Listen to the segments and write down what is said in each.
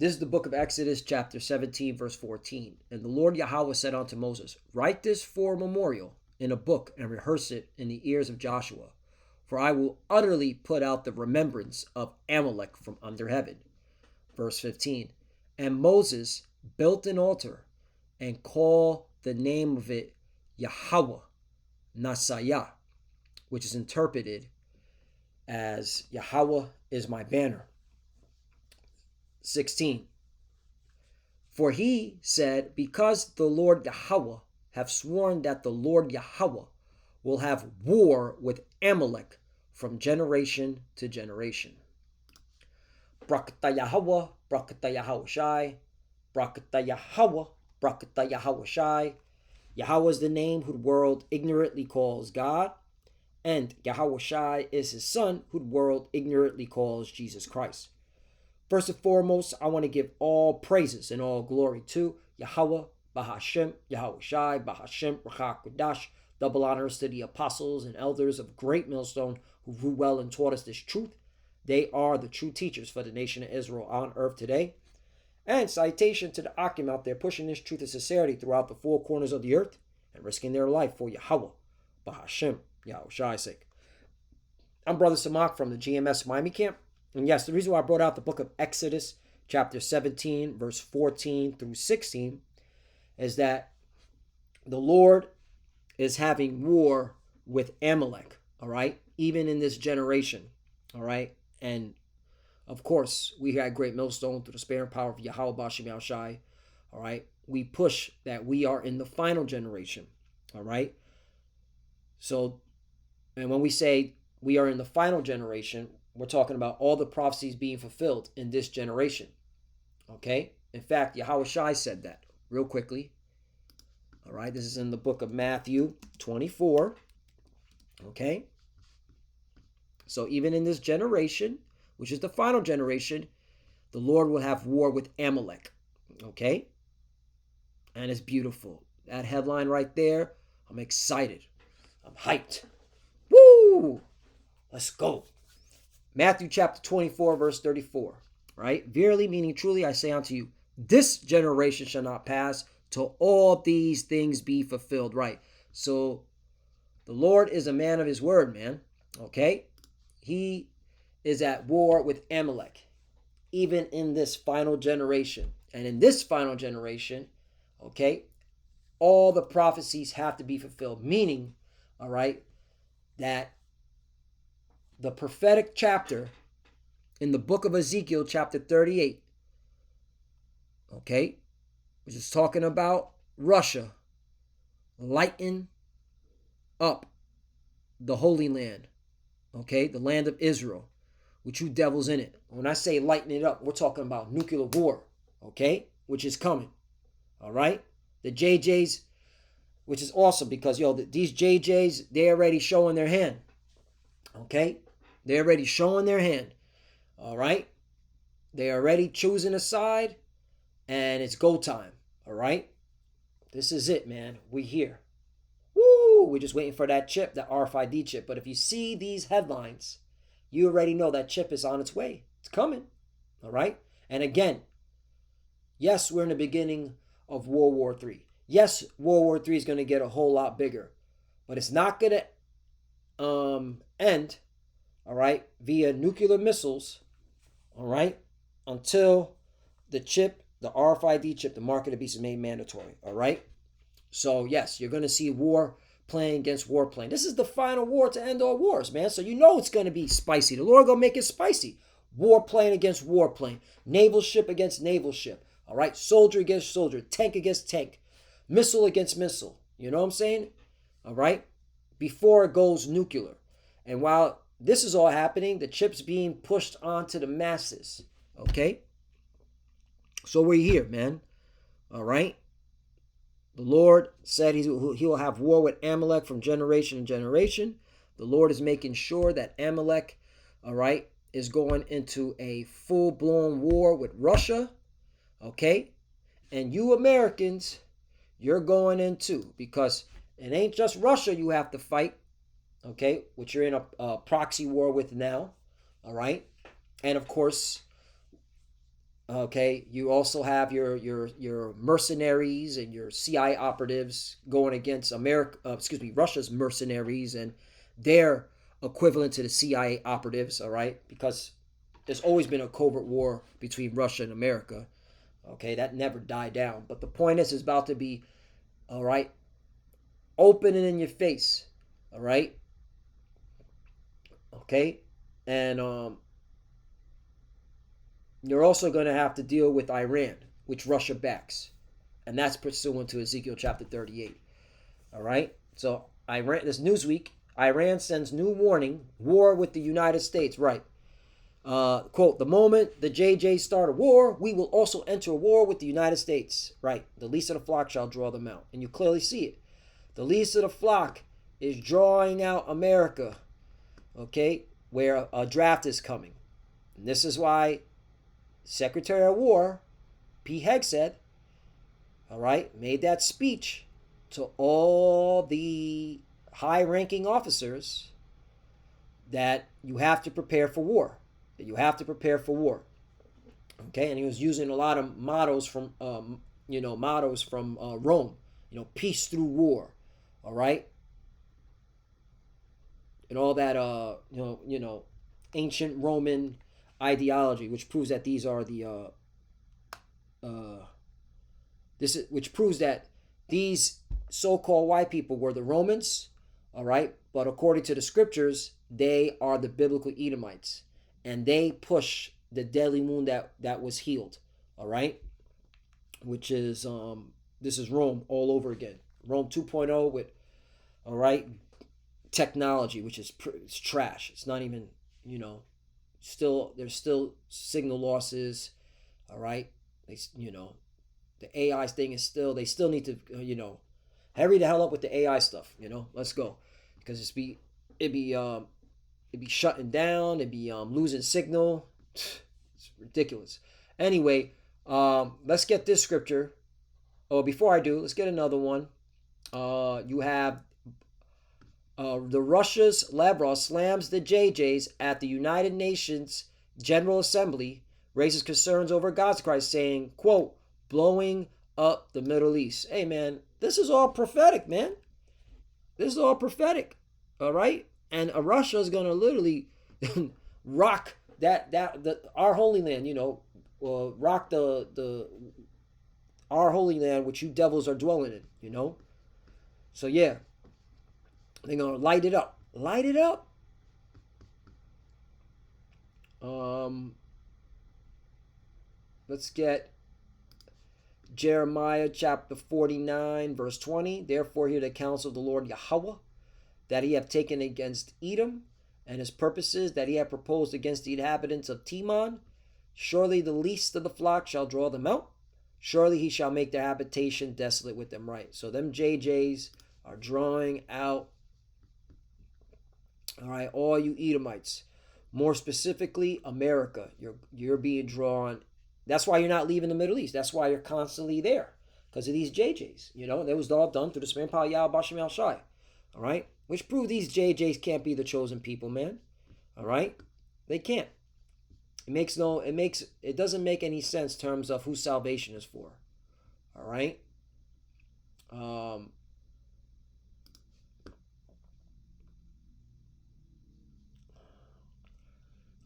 This is the book of Exodus, chapter 17, verse 14. And the Lord Yahweh said unto Moses, write this for a memorial in a book and rehearse it in the ears of Joshua. For I will utterly put out the remembrance of Amalek from under heaven. Verse 15. And Moses built an altar and called the name of it Yahweh Nasayah, which is interpreted as Yahweh is my banner. 16. For he said, because the Lord Yahweh have sworn that the Lord Yahweh will have war with Amalek from generation to generation. Brakata Yahweh, Brakata Yahweh Shai, Brakata Yahweh, Brakata Yahweh Shai. Yahweh is the name who the world ignorantly calls God, and Yahweh Shai is his son who the world ignorantly calls Jesus Christ. First and foremost, I want to give all praises and all glory to Yahweh, Bahashem, Yahweh Shai, Bahashem, Rachak Kodash. Double honors to the apostles and elders of Great Millstone who grew well and taught us this truth. They are the true teachers for the nation of Israel on earth today. And citation to the Akim out there pushing this truth of sincerity throughout the four corners of the earth and risking their life for Yahweh, Bahashem, Yahweh Shai's sake. I'm Brother Samak from the GMS Miami camp. And yes, the reason why I brought out the book of Exodus, chapter 17, verse 14 through 16, is that the Lord is having war with Amalek, all right, even in this generation, all right. And of course, we at Great Millstone, through the sparing power of Yahweh Bashem Yahweh Shai, all right, we push that we are in the final generation, all right. So, and when we say we are in the final generation, we're talking about all the prophecies being fulfilled in this generation. Okay? In fact, Yahweh Shai said that real quickly. All right? This is in the book of Matthew 24. Okay? So even in this generation, which is the final generation, the Lord will have war with Amalek. Okay? And it's beautiful. That headline right there, I'm excited. I'm hyped. Woo! Let's go. Matthew chapter 24, verse 34, right? Verily, meaning truly, I say unto you, this generation shall not pass till all these things be fulfilled, right? So the Lord is a man of his word, man, okay? He is at war with Amalek, even in this final generation. And in this final generation, okay, all the prophecies have to be fulfilled, meaning, all right, that the prophetic chapter in the book of Ezekiel, chapter 38, okay, which is talking about Russia lighten up the Holy Land, okay, the land of Israel, with you devils in it. When I say lighten it up, we're talking about nuclear war, okay, which is coming, all right? The JJs, which is awesome because, these JJs, they're already showing their hand, okay? They're already showing their hand, all right? They're already choosing a side, and it's go time, all right? This is it, man. We here. Woo! We're just waiting for that chip, that RFID chip. But if you see these headlines, you already know that chip is on its way. It's coming, all right? And again, yes, we're in the beginning of World War III. Yes, World War III is going to get a whole lot bigger, but it's not going to end, all right, via nuclear missiles, all right, until the chip, the RFID chip, the mark of the beast is made mandatory, all right? So, yes, you're going to see war plane against war plane. This is the final war to end all wars, man. So you know it's going to be spicy. The Lord going to make it spicy. War plane against war plane. Naval ship against naval ship, all right? Soldier against soldier. Tank against tank. Missile against missile. You know what I'm saying? All right? Before it goes nuclear. And while this is all happening, the chip's being pushed onto the masses. Okay? So we're here, man. All right? The Lord said he will have war with Amalek from generation to generation. The Lord is making sure that Amalek, all right, is going into a full-blown war with Russia. Okay? And you Americans, you're going in too, because it ain't just Russia you have to fight. Okay, which you're in a proxy war with now, all right? And of course, Okay, you also have your mercenaries and your CIA operatives going against Russia's mercenaries and their equivalent to the CIA operatives. All right, because there's always been a covert war between Russia and America. Okay, that never died down. But the point is, it's about to be, all right, open and in your face. All right, okay, and you're also going to have to deal with Iran, which Russia backs, and that's pursuant to Ezekiel chapter 38. All right, so Iran. This Newsweek, Iran sends new warning: war with the United States. Right. Quote, the moment the JJs start a war, we will also enter a war with the United States. Right. The least of the flock shall draw them out. And you clearly see it. The least of the flock is drawing out America. Okay. Where a draft is coming. And this is why Secretary of War, P. Hegseth, all right, made that speech to all the high-ranking officers that you have to prepare for war. That you have to prepare for war. Okay, and he was using a lot of mottos from, Rome. Peace through war. All right, and all that, ancient Roman ideology, which proves that these are the, which proves that these so-called white people were the Romans. All right, but according to the scriptures, they are the biblical Edomites, and they push the deadly wound that was healed. All right, which is this is Rome all over again. Rome 2.0 with, all right, technology, which is it's trash. It's not even, there's still signal losses. All right, the AI thing is still, they still need to, hurry the hell up with the AI stuff. Let's go, because it'd be shutting down. It'd be losing signal. It's ridiculous. Anyway, let's get this scripture. Oh, before I do, let's get another one. You have the Russia's Lavrov slams the JJs at the United Nations General Assembly, raises concerns over God's Christ, saying, quote, blowing up the Middle East. Hey, man, this is all prophetic, man. This is all prophetic, all right? And Russia is going to literally rock our Holy Land, rock the our Holy Land, which you devils are dwelling in, So, yeah, they're going to light it up. Light it up. Let's get Jeremiah chapter 49, verse 20. Therefore hear the counsel of the Lord Yahweh, that he have taken against Edom, and his purposes that he have proposed against the inhabitants of Teman. Surely the least of the flock shall draw them out. Surely he shall make their habitation desolate with them. Right. So them JJs are drawing out, all right, all you Edomites. More specifically, America. You're being drawn. That's why you're not leaving the Middle East. That's why you're constantly there, because of these JJs. That was all done through the Sman Pal Yah Bashim Al Shai. All right, which prove these JJs can't be the chosen people, man. All right, they can't. It doesn't make any sense in terms of who salvation is for. All right. I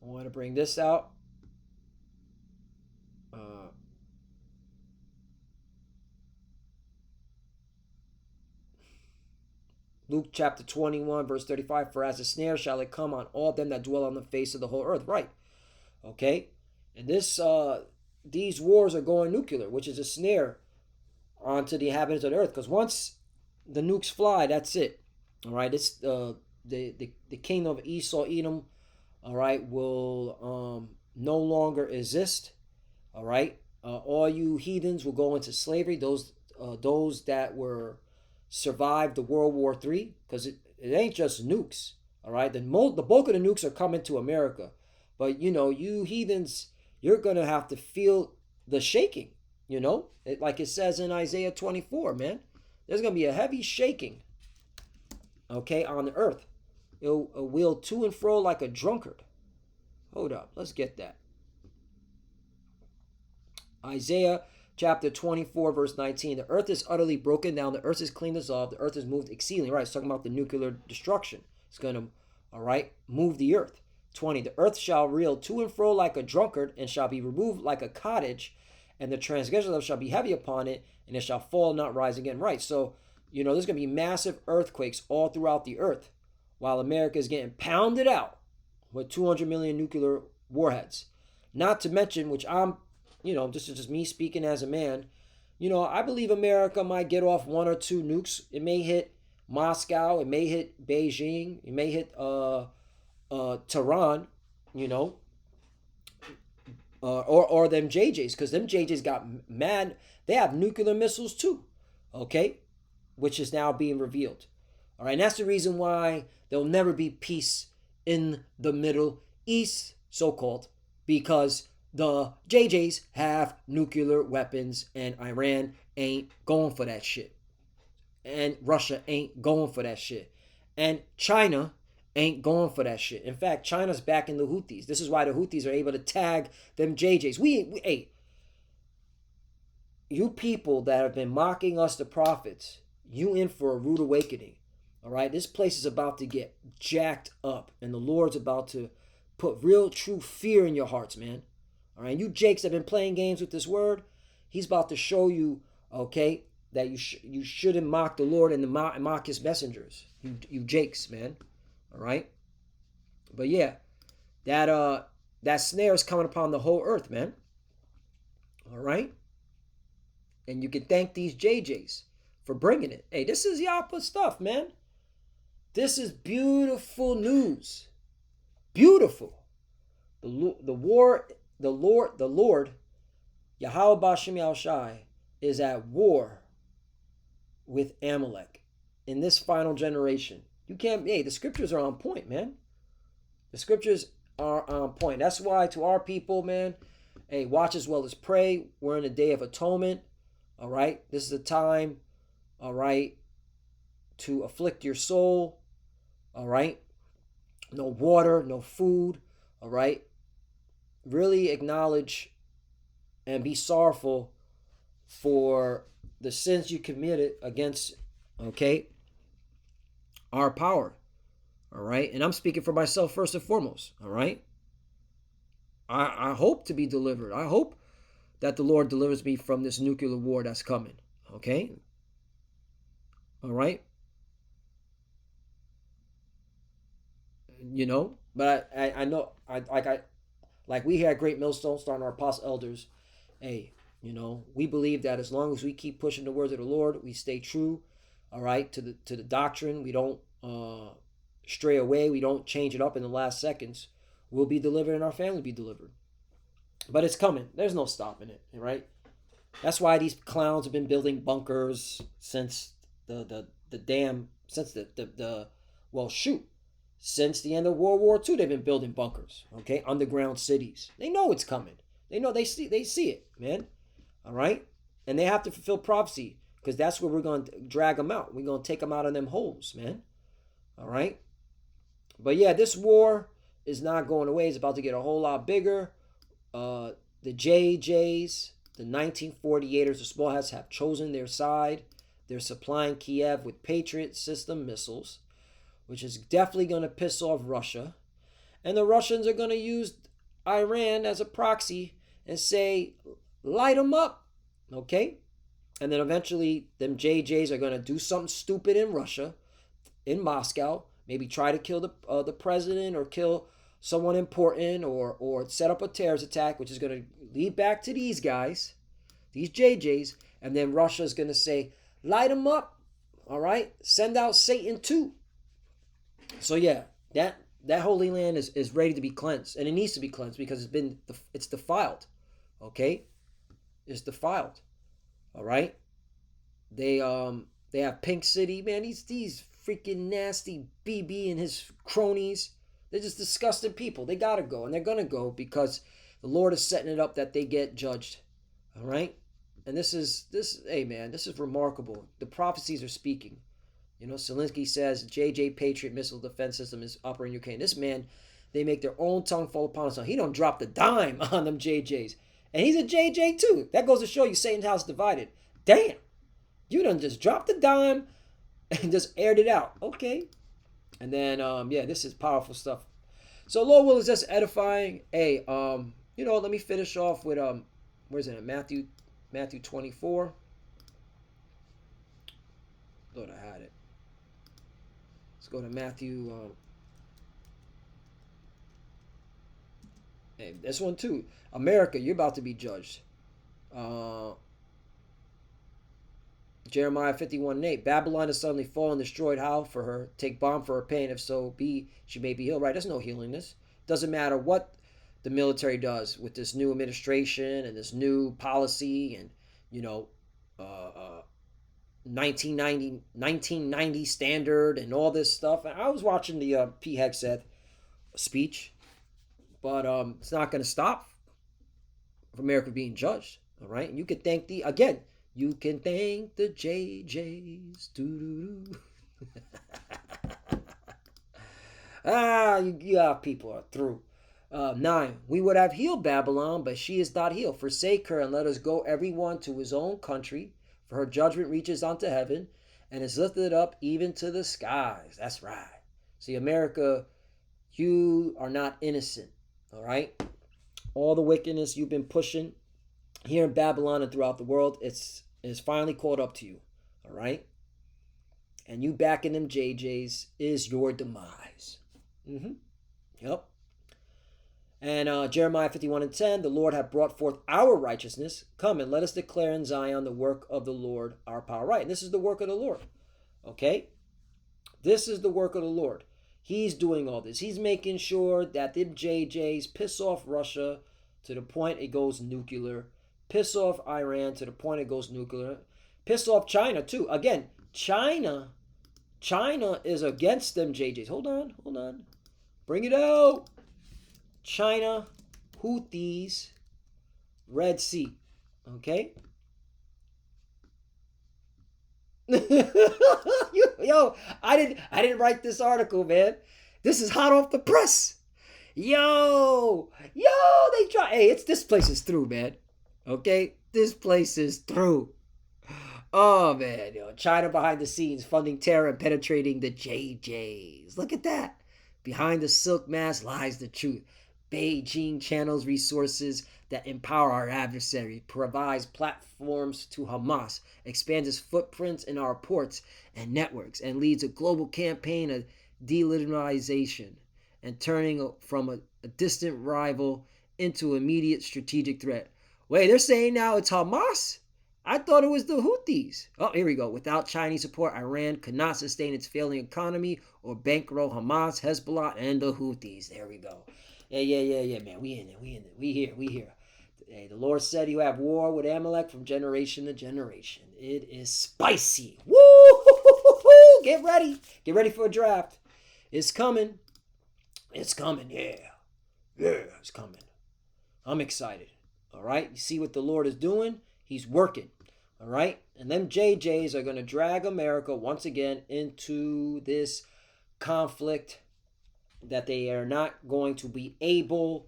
want to bring this out. Luke chapter 21, verse 35, for as a snare shall it come on all them that dwell on the face of the whole earth. Right. Okay. And these wars are going nuclear, which is a snare onto the inhabitants of the earth. Because once the nukes fly, that's it. All right. It's the kingdom of Esau, Edom, all right, will no longer exist. All right. All you heathens will go into slavery. Those that were survived the World War III, because it ain't just nukes. All right. The bulk of the nukes are coming to America. But, you heathens, you're going to have to feel the shaking, like it says in Isaiah 24, man. There's going to be a heavy shaking, okay, on the earth. It'll wheel to and fro like a drunkard. Hold up. Let's get that. Isaiah chapter 24, verse 19. The earth is utterly broken down. The earth is clean dissolved. The earth is moved exceedingly. Right, it's talking about the nuclear destruction. It's going to, all right, move the earth. 20. The earth shall reel to and fro like a drunkard, and shall be removed like a cottage, and the transgression of shall be heavy upon it, and it shall fall and not rise again. Right, so, there's going to be massive earthquakes all throughout the earth, while America is getting pounded out with 200 million nuclear warheads. Not to mention, which this is just me speaking as a man, I believe America might get off 1 or 2 nukes. It may hit Moscow, it may hit Beijing, it may hit Tehran, or them JJs, because them JJs got mad. They have nuclear missiles too, okay, which is now being revealed. All right, and that's the reason why there'll never be peace in the Middle East, so-called, because the JJs have nuclear weapons, and Iran ain't going for that shit, and Russia ain't going for that shit, and China ain't going for that shit. In fact, China's backing the Houthis. This is why the Houthis are able to tag them JJs. Hey, you people that have been mocking us, the prophets, you in for a rude awakening. All right, this place is about to get jacked up, and the Lord's about to put real, true fear in your hearts, man. All right, you jakes that have been playing games with this word, he's about to show you, okay, that you shouldn't mock the Lord and mock his messengers. You jakes, man. All right, but yeah, that snare is coming upon the whole earth, man. All right, and you can thank these JJs for bringing it. Hey, this is Yapa stuff, man. This is beautiful news. Beautiful. The Lord, Yahweh Bashem Yahushai, is at war with Amalek in this final generation. The scriptures are on point, man. The scriptures are on point. That's why to our people, man, hey, watch as well as pray. We're in a day of atonement. All right. This is a time, all right, to afflict your soul. All right. No water, no food. All right. Really acknowledge and be sorrowful for the sins you committed against, okay, our power. All right. And I'm speaking for myself first and foremost. All right. I hope to be delivered. I hope that the Lord delivers me from this nuclear war that's coming. Okay. All right. But I know, like we here at Great Millstone, starting our apostle elders, hey, we believe that as long as we keep pushing the words of the Lord, we stay true, all right, to the doctrine, we don't stray away, we don't change it up in the last seconds, we'll be delivered and our family be delivered. But it's coming. There's no stopping it, right? That's why these clowns have been building bunkers since since the end of World War II, they've been building bunkers, okay? Underground cities. They know it's coming. They know they see it, man. All right? And they have to fulfill prophecy, because that's where we're going to drag them out. We're going to take them out of them holes, man. All right? But yeah, this war is not going away. It's about to get a whole lot bigger. The JJs, the 1948ers, the small hats have chosen their side. They're supplying Kiev with Patriot system missiles, which is definitely going to piss off Russia. And the Russians are going to use Iran as a proxy and say, light them up, okay? And then eventually, them JJs are going to do something stupid in Russia, in Moscow, maybe try to kill the president or kill someone important, or set up a terrorist attack, which is going to lead back to these guys, these JJs, and then Russia is going to say, light them up, all right? Send out Satan too. So yeah, that Holy Land is ready to be cleansed, and it needs to be cleansed because it's defiled, okay? It's defiled, all right? They have Pink City, man. These freaking nasty BB and his cronies, they're just disgusting people. They gotta go, and they're gonna go because the Lord is setting it up that they get judged, all right? And hey man, this is remarkable. The prophecies are speaking. Zelensky says JJ Patriot missile defense system is operating in Ukraine. This man, they make their own tongue fall upon us. He don't drop the dime on them JJs. And he's a JJ too. That goes to show you Satan's house divided. Damn. You done just dropped the dime and just aired it out. Okay. And then, yeah, this is powerful stuff. So Lord will is just edifying. Hey, let me finish off with, where's it? Matthew 24. Lord, I had it. Let's go to Matthew. Hey, this one too. America, you're about to be judged. Jeremiah 51:8. Babylon is suddenly fallen, destroyed. How? For her. Take balm for her pain. If so be, she may be healed. Right? There's no healing this. Doesn't matter what the military does with this new administration and this new policy and, 1990 standard and all this stuff. And I was watching the P. Hegseth speech, but it's not going to stop America being judged. All right. And you can thank you can thank the JJs. You people are through. 9. We would have healed Babylon, but she is not healed. Forsake her and let us go everyone to his own country, for her judgment reaches unto heaven and is lifted up even to the skies. That's right. See, America, you are not innocent. All right. All the wickedness you've been pushing here in Babylon and throughout the world, it's finally caught up to you. All right. And you backing them JJs is your demise. Yep. And Jeremiah 51:10, the Lord hath brought forth our righteousness. Come and let us declare in Zion the work of the Lord, our power. Right. And this is the work of the Lord. Okay. This is the work of the Lord. He's doing all this. He's making sure that the JJs piss off Russia to the point it goes nuclear. Piss off Iran to the point it goes nuclear. Piss off China too. Again, China is against them JJs. Hold on. Bring it out. China, Houthis, Red Sea. Okay? Yo, I didn't write this article, man. This is hot off the press. Yo, they try. Hey, this place is through, man. Okay? This place is through. Oh, man. China behind the scenes funding terror and penetrating the JJs. Look at that. Behind the silk mask lies the truth. Beijing channels resources that empower our adversary, provides platforms to Hamas, expands its footprints in our ports and networks, and leads a global campaign of delegitimization and turning from a distant rival into immediate strategic threat. Wait, they're saying now it's Hamas? I thought it was the Houthis. Oh, here we go. Without Chinese support, Iran could not sustain its failing economy or bankroll Hamas, Hezbollah, and the Houthis. There we go. Yeah, man. We in it. We here. Hey, the Lord said you have war with Amalek from generation to generation. It is spicy. Woo! Get ready. Get ready for a draft. It's coming. Yeah, it's coming. I'm excited. All right. You see what the Lord is doing? He's working. All right. And them JJs are going to drag America once again into this conflict that they are not going to be able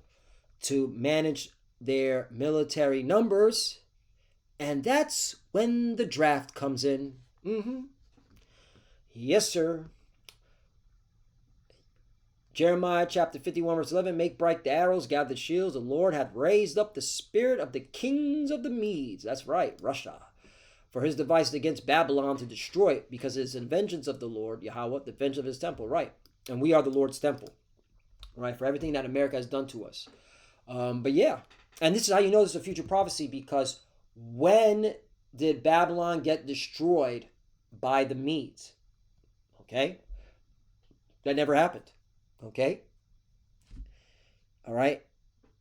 to manage their military numbers. And that's when the draft comes in. Yes, sir. Jeremiah chapter 51 verse 11, make bright the arrows, gather the shields. The Lord hath raised up the spirit of the kings of the Medes. That's right, Russia. For his devices against Babylon to destroy it, because it is the vengeance of the Lord, Yahweh, the vengeance of his temple. Right. And we are the Lord's temple. Right. For everything that America has done to us. But yeah. And this is how you know this is a future prophecy, because when did Babylon get destroyed by the Medes? Okay. That never happened. Okay. All right.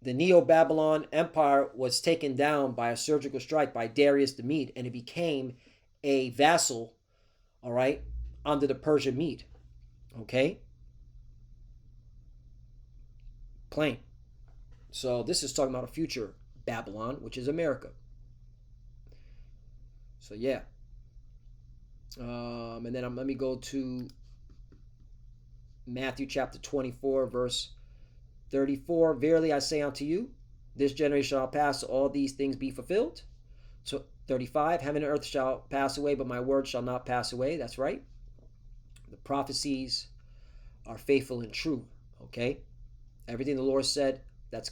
The Neo-Babylon Empire was taken down by a surgical strike by Darius the Mede, and it became a vassal, all right, under the Persian Mede. Okay. Plain. So this is talking about a future Babylon, which is America. So yeah. And then let me go to Matthew chapter 24, verse 34. Verily I say unto you, This generation shall pass, so all these things be fulfilled. So 35, heaven and earth shall pass away, but my word shall not pass away. That's right. The prophecies are faithful and true. Okay, everything the Lord said that's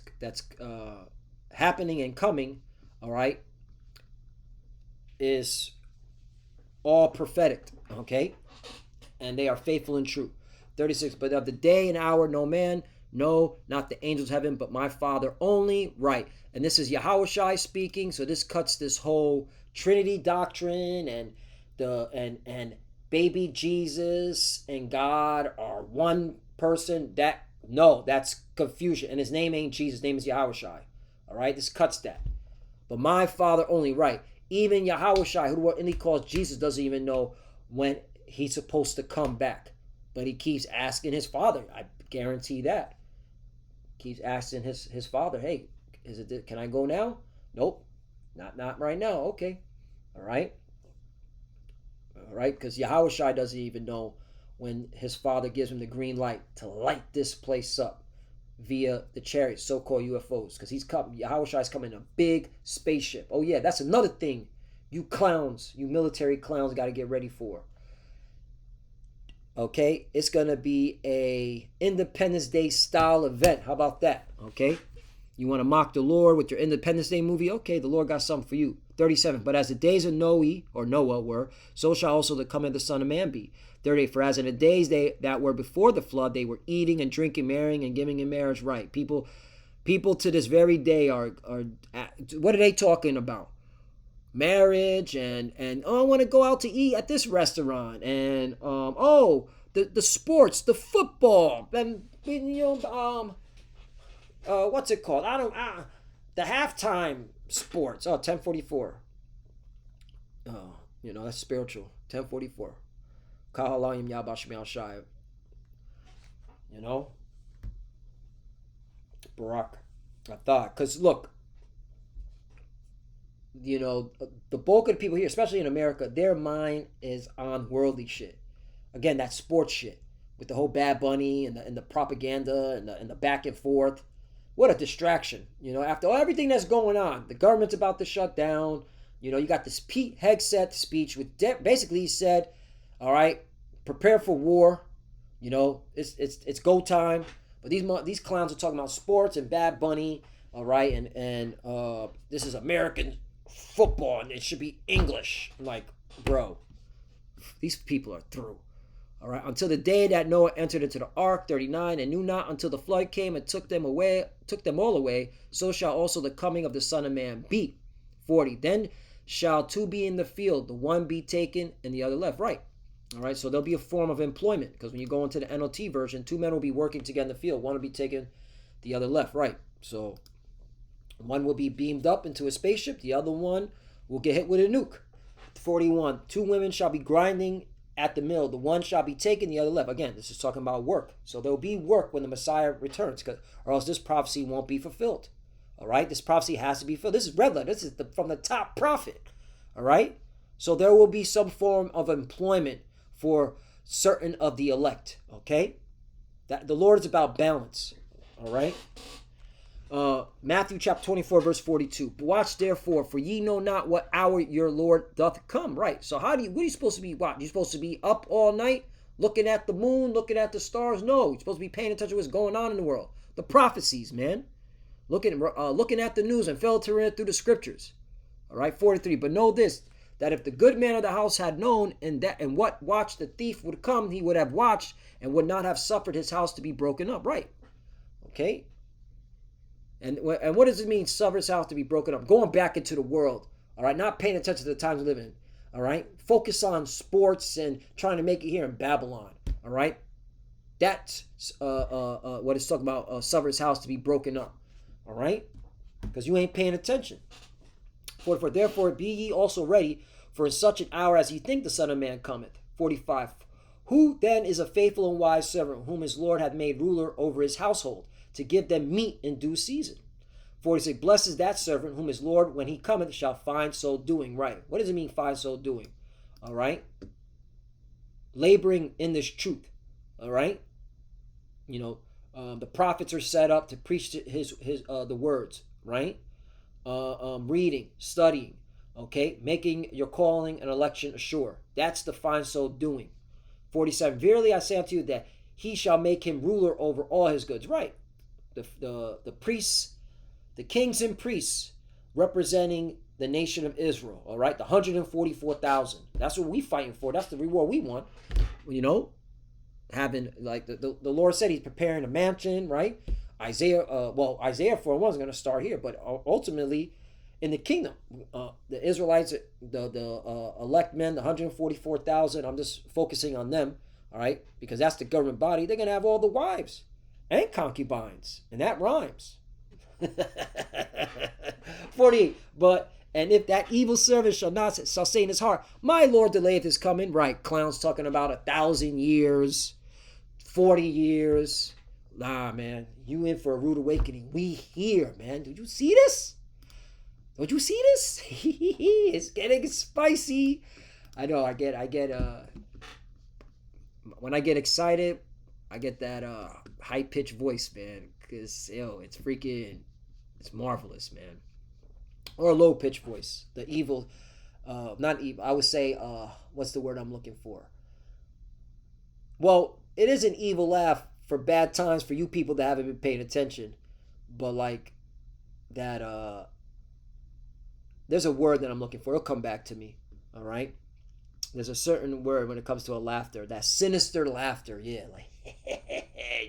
happening and coming, all right, is all prophetic. Okay, and they are faithful and true. 36, but of the day and hour no man, no, not the angels of heaven, but my Father only. Right. And this is Yahushua speaking, so this cuts this whole Trinity doctrine and baby Jesus and God are one person. That's confusion. And his name ain't Jesus, his name is Yahushua. All right, this cuts that. But my Father only, right. Even Yahushua, who the world only calls Jesus, doesn't even know when he's supposed to come back. But he keeps asking his Father. I guarantee that. Keeps asking his Father, hey, can I go now? Nope. Not right now. Okay. All right. Because Yahushua doesn't even know when his Father gives him the green light to light this place up via the chariots, so-called UFOs. Because Yahushua is coming in a big spaceship. Oh yeah, that's another thing you clowns, you military clowns got to get ready for. Okay, it's going to be a Independence Day style event. How about that? Okay, you want to mock the Lord with your Independence Day movie? Okay, the Lord got something for you. 37, but as the days of Noah were, so shall also the coming of the Son of Man be. 38, for as in the days that were before the flood, they were eating and drinking, marrying and giving in marriage right. People to this very day are what are they talking about? Marriage and oh, I want to go out to eat at this restaurant and the sports, the football, and what's it called? The halftime sports. 10:44. That's spiritual. 10:44. Kahalayim Yabash Shai. Barak. I thought, because look, the bulk of the people here, especially in America, their mind is on worldly shit. Again, that sports shit with the whole Bad Bunny and the propaganda and the back and forth. What a distraction. After everything that's going on, the government's about to shut down. You got this Pete Hegseth speech with basically he said, all right, prepare for war. It's go time. But these clowns are talking about sports and Bad Bunny, all right, and this is American football and it should be English. I'm like, bro, these people are through. All right, until the day that Noah entered into the ark, 39, and knew not until the flood came and took them all away, so shall also the coming of the Son of Man be. 40, then shall two be in the field, the one be taken and the other left. Right. All right, so there'll be a form of employment, because when you go into the NLT version, two men will be working together in the field. One will be taken, the other left. Right. So one will be beamed up into a spaceship, the other one will get hit with a nuke. 41, two women shall be grinding at the mill, the one shall be taken, the other left. Again, this is talking about work. So there'll be work when the Messiah returns, or else this prophecy won't be fulfilled. All right, this prophecy has to be fulfilled. This is red letter. This is from the top prophet. All right, so there will be some form of employment for certain of the elect. Okay, that the Lord is about balance. All right. Matthew chapter 24 verse 42. Watch therefore, for ye know not what hour your Lord doth come. Right. So what are you supposed to be watching? You're supposed to be up all night looking at the moon, looking at the stars? No, you're supposed to be paying attention to what's going on in the world. The prophecies, man. Looking at the news and filtering it through the scriptures. All right, 43. But know this, that if the good man of the house had known and what watch the thief would come, he would have watched and would not have suffered his house to be broken up. Right. Okay. And what does it mean, suffer his house to be broken up? Going back into the world, all right? Not paying attention to the times we live in, all right? Focus on sports and trying to make it here in Babylon, all right? That's what it's talking about, suffer his house to be broken up, all right? Because you ain't paying attention. 44, therefore be ye also ready, for in such an hour as ye think the Son of Man cometh. 45, who then is a faithful and wise servant, whom his Lord hath made ruler over his household, to give them meat in due season? 46, blessed is that servant whom his Lord, when he cometh, shall find so doing. Right. What does it mean, find so doing? All right. Laboring in this truth. All right. The prophets are set up to preach the words. right? Reading, studying, okay? Making your calling and election sure. That's the fine so doing. 47, verily I say unto you that he shall make him ruler over all his goods. Right. The priests, the kings and priests representing the nation of Israel, all right? The 144,000. That's what we fighting for. That's the reward we want. You know, having, like, the Lord said he's preparing a mansion, right? Isaiah 4:1 is going to start here, but ultimately in the kingdom, the Israelites, the elect men, the 144,000, I'm just focusing on them, all right? Because that's the government body. They're going to have all the wives and concubines, and that rhymes. 48, and if that evil servant shall say in his heart, my Lord delayeth his coming, right? Clowns talking about 1,000 years, 40 years. Nah, man, you in for a rude awakening. We here, man. Did you see this? Don't you see this? It's getting spicy. I know. I get. When I get excited, I get that high pitched voice, man. Cause it's marvelous, man. Or a low pitched voice. The evil, not evil. I would say, what's the word I'm looking for? Well, it is an evil laugh for bad times for you people that haven't been paying attention, but like that. There's a word that I'm looking for. It'll come back to me. All right. There's a certain word when it comes to a laughter. That sinister laughter. Yeah, like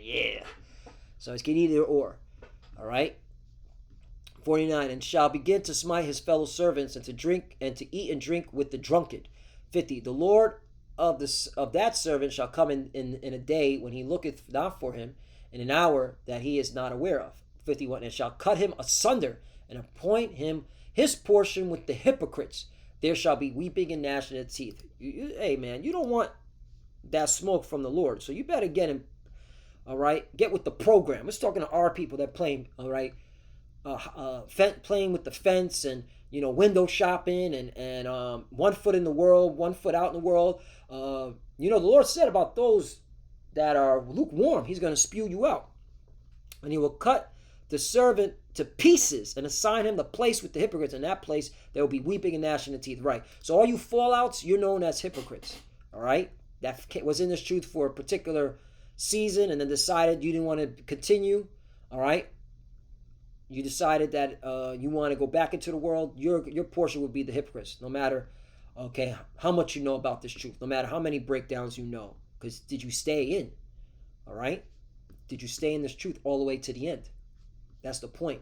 yeah. So it's get either or. All right. 49, and shall begin to smite his fellow servants, and to drink and to eat and drink with the drunkard. 50, the Lord of that servant shall come in a day when he looketh not for him, in an hour that he is not aware of. 51, and shall cut him asunder, and appoint him his portion with the hypocrites. There shall be weeping and gnashing of teeth. Hey, man, you don't want that smoke from the Lord, so you better get him, all right? Get with the program. It's talking to our people that playing, all right? Playing with the fence, and window shopping, and 1 foot in the world, 1 foot out in the world. The Lord said about those that are lukewarm, he's going to spew you out, and he will cut the servant to pieces and assign him the place with the hypocrites. In that place there will be weeping and gnashing of teeth. Right. So all you fallouts, you're known as hypocrites. All right. That was in this truth for a particular season, and then decided you didn't want to continue. All right. You decided that you want to go back into the world. Your portion would be the hypocrites, no matter, okay, how much you know about this truth, no matter how many breakdowns you know. Because did you stay in? All right? Did you stay in this truth all the way to the end? That's the point.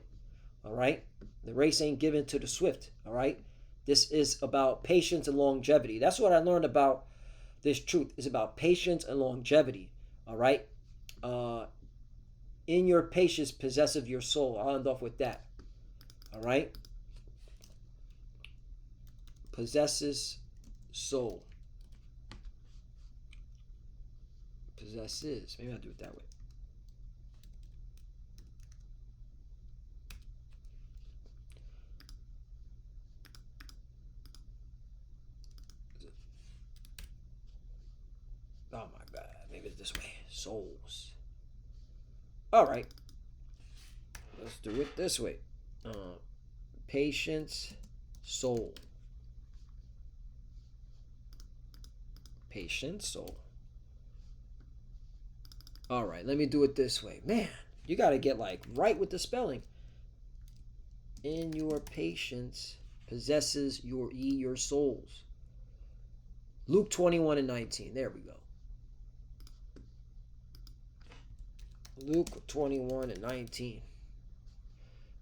All right? The race ain't given to the swift. All right? This is about patience and longevity. That's what I learned about this truth. It's about patience and longevity. All right? In your patience possesseth your soul. I'll end off with that. All right? Possesses soul. Possesses. Maybe I'll do it that way. Oh my God. Maybe it's this way. Souls. All right. Let's do it this way. Patience, soul. Patience, soul. All right. Let me do it this way. Man, you got to get right with the spelling. In your patience possesses your souls. Luke 21:19. There we go. Luke 21:19.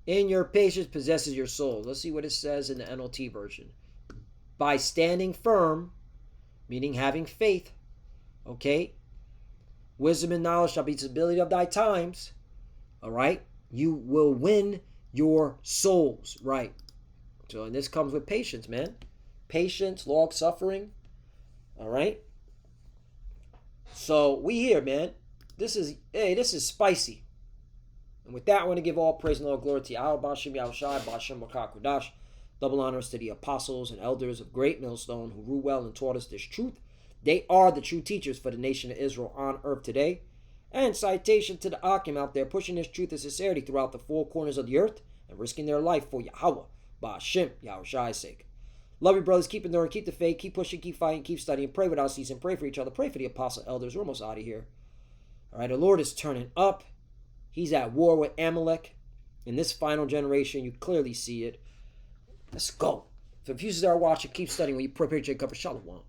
In your patience possesses your soul. Let's see what it says in the NLT version. By standing firm, meaning having faith, okay? Wisdom and knowledge shall be the stability of thy times, all right? You will win your souls, right? So, and this comes with patience, man. Patience, long suffering, all right? So, we here, man. This is spicy. And with that, I want to give all praise and all glory to Yahweh, Bashim Yahushai, Bashim Kodash. Double honors to the apostles and elders of Great Millstone who rule well and taught us this truth. They are the true teachers for the nation of Israel on earth today. And citation to the Akim out there pushing this truth and sincerity throughout the four corners of the earth and risking their life for Yahweh, Ba'ashem, Yahushai's sake. Love your brothers. Keep enduring. Keep the faith. Keep pushing. Keep fighting. Keep studying. Pray without ceasing. Pray for each other. Pray for the apostle elders. We're almost out of here. All right. The Lord is turning up. He's at war with Amalek. In this final generation, you clearly see it. Let's go. So if you are watching, keep studying when you prepare to cover Shalom.